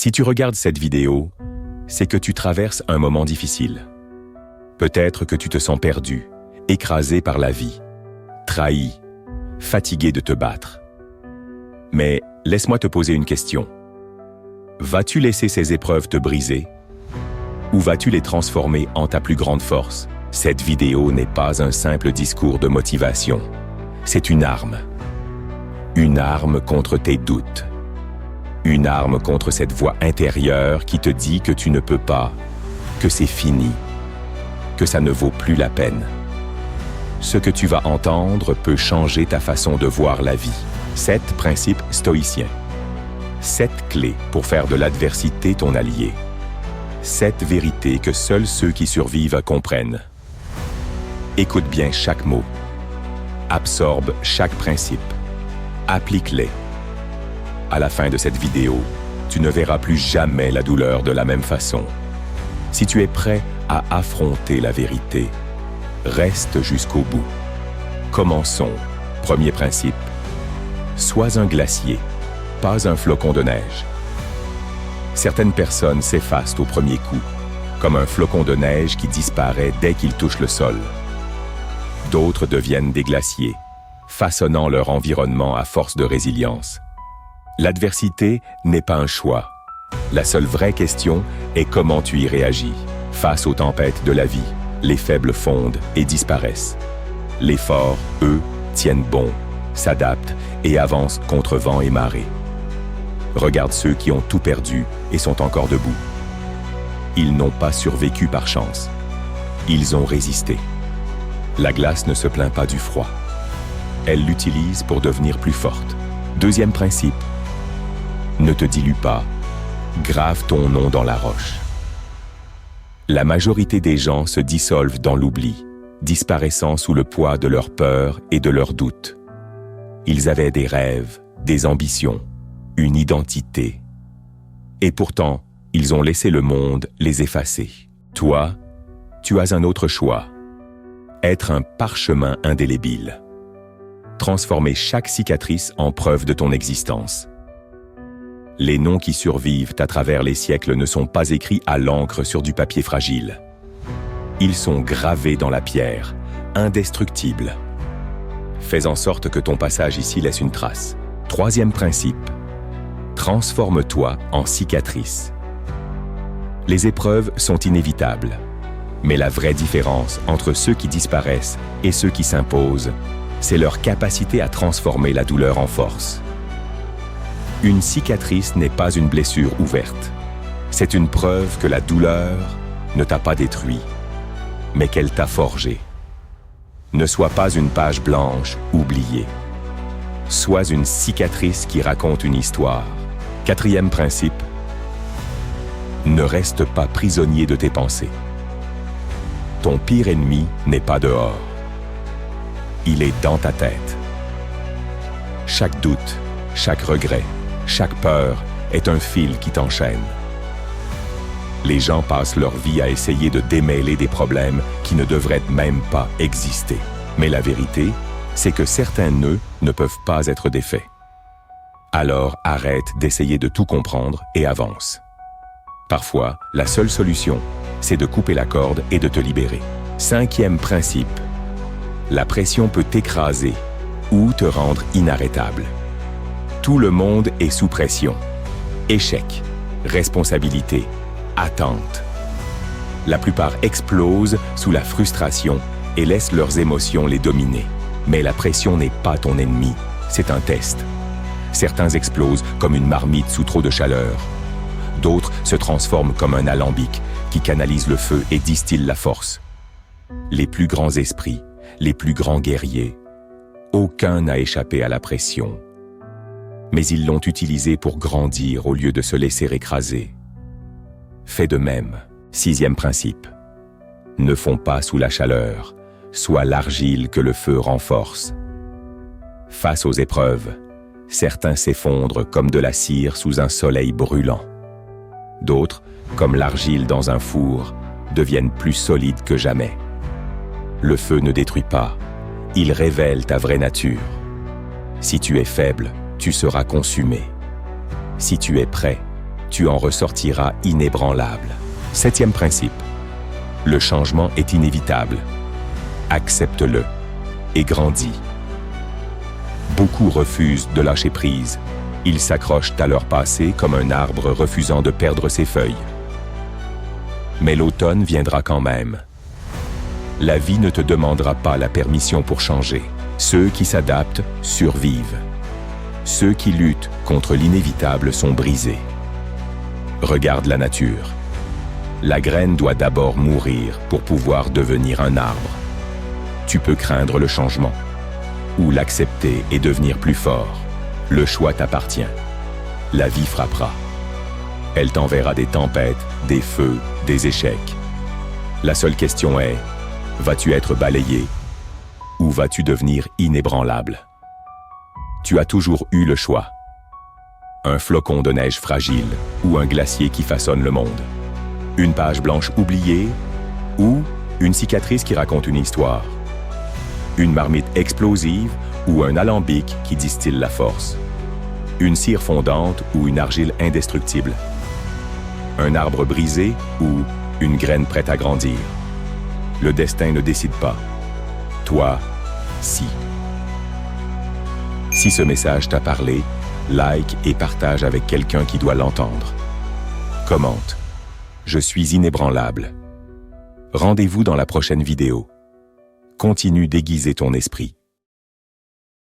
Si tu regardes cette vidéo, c'est que tu traverses un moment difficile. Peut-être que tu te sens perdu, écrasé par la vie, trahi, fatigué de te battre. Mais laisse-moi te poser une question. Vas-tu laisser ces épreuves te briser? Ou vas-tu les transformer en ta plus grande force? Cette vidéo n'est pas un simple discours de motivation. C'est une arme. Une arme contre tes doutes. Une arme contre cette voix intérieure qui te dit que tu ne peux pas, que c'est fini, que ça ne vaut plus la peine. Ce que tu vas entendre peut changer ta façon de voir la vie. 7 principes stoïciens. 7 clés pour faire de l'adversité ton allié. 7 vérités que seuls ceux qui survivent comprennent. Écoute bien chaque mot. Absorbe chaque principe. Applique-les. À la fin de cette vidéo, tu ne verras plus jamais la douleur de la même façon. Si tu es prêt à affronter la vérité, reste jusqu'au bout. Commençons. Premier principe. Sois un glacier, pas un flocon de neige. Certaines personnes s'effacent au premier coup, comme un flocon de neige qui disparaît dès qu'il touche le sol. D'autres deviennent des glaciers, façonnant leur environnement à force de résilience. L'adversité n'est pas un choix. La seule vraie question est comment tu y réagis. Face aux tempêtes de la vie, les faibles fondent et disparaissent. Les forts, eux, tiennent bon, s'adaptent et avancent contre vent et marée. Regarde ceux qui ont tout perdu et sont encore debout. Ils n'ont pas survécu par chance. Ils ont résisté. La glace ne se plaint pas du froid. Elle l'utilise pour devenir plus forte. Deuxième principe. Ne te dilue pas. Grave ton nom dans la roche. La majorité des gens se dissolvent dans l'oubli, disparaissant sous le poids de leurs peurs et de leurs doutes. Ils avaient des rêves, des ambitions, une identité. Et pourtant, ils ont laissé le monde les effacer. Toi, tu as un autre choix. Être un parchemin indélébile. Transformer chaque cicatrice en preuve de ton existence. Les noms qui survivent à travers les siècles ne sont pas écrits à l'encre sur du papier fragile. Ils sont gravés dans la pierre, indestructibles. Fais en sorte que ton passage ici laisse une trace. Troisième principe. Transforme-toi en cicatrice. Les épreuves sont inévitables, mais la vraie différence entre ceux qui disparaissent et ceux qui s'imposent, c'est leur capacité à transformer la douleur en force. Une cicatrice n'est pas une blessure ouverte. C'est une preuve que la douleur ne t'a pas détruit, mais qu'elle t'a forgé. Ne sois pas une page blanche oubliée. Sois une cicatrice qui raconte une histoire. Quatrième principe. Ne reste pas prisonnier de tes pensées. Ton pire ennemi n'est pas dehors. Il est dans ta tête. Chaque doute, chaque regret, chaque peur est un fil qui t'enchaîne. Les gens passent leur vie à essayer de démêler des problèmes qui ne devraient même pas exister. Mais la vérité, c'est que certains nœuds ne peuvent pas être défaits. Alors arrête d'essayer de tout comprendre et avance. Parfois, la seule solution, c'est de couper la corde et de te libérer. Cinquième principe. La pression peut t'écraser ou te rendre inarrêtable. Tout le monde est sous pression. Échec, responsabilité, attente. La plupart explosent sous la frustration et laissent leurs émotions les dominer. Mais la pression n'est pas ton ennemi, c'est un test. Certains explosent comme une marmite sous trop de chaleur. D'autres se transforment comme un alambic qui canalise le feu et distille la force. Les plus grands esprits, les plus grands guerriers, aucun n'a échappé à la pression. Mais ils l'ont utilisée pour grandir au lieu de se laisser écraser. Fais de même. Sixième principe. Ne fonds pas sous la chaleur, sois l'argile que le feu renforce. Face aux épreuves, certains s'effondrent comme de la cire sous un soleil brûlant. D'autres, comme l'argile dans un four, deviennent plus solides que jamais. Le feu ne détruit pas, il révèle ta vraie nature. Si tu es faible, tu seras consumé. Si tu es prêt, tu en ressortiras inébranlable. 7e principe. Le changement est inévitable. Accepte-le et grandis. Beaucoup refusent de lâcher prise. Ils s'accrochent à leur passé comme un arbre refusant de perdre ses feuilles. Mais l'automne viendra quand même. La vie ne te demandera pas la permission pour changer. Ceux qui s'adaptent survivent. Ceux qui luttent contre l'inévitable sont brisés. Regarde la nature. La graine doit d'abord mourir pour pouvoir devenir un arbre. Tu peux craindre le changement ou l'accepter et devenir plus fort. Le choix t'appartient. La vie frappera. Elle t'enverra des tempêtes, des feux, des échecs. La seule question est, vas-tu être balayé ou vas-tu devenir inébranlable? Tu as toujours eu le choix. Un flocon de neige fragile ou un glacier qui façonne le monde. Une page blanche oubliée ou une cicatrice qui raconte une histoire. Une marmite explosive ou un alambic qui distille la force. Une cire fondante ou une argile indestructible. Un arbre brisé ou une graine prête à grandir. Le destin ne décide pas. Toi, si. Si ce message t'a parlé, like et partage avec quelqu'un qui doit l'entendre. Commente. Je suis inébranlable. Rendez-vous dans la prochaine vidéo. Continue d'aiguiser ton esprit.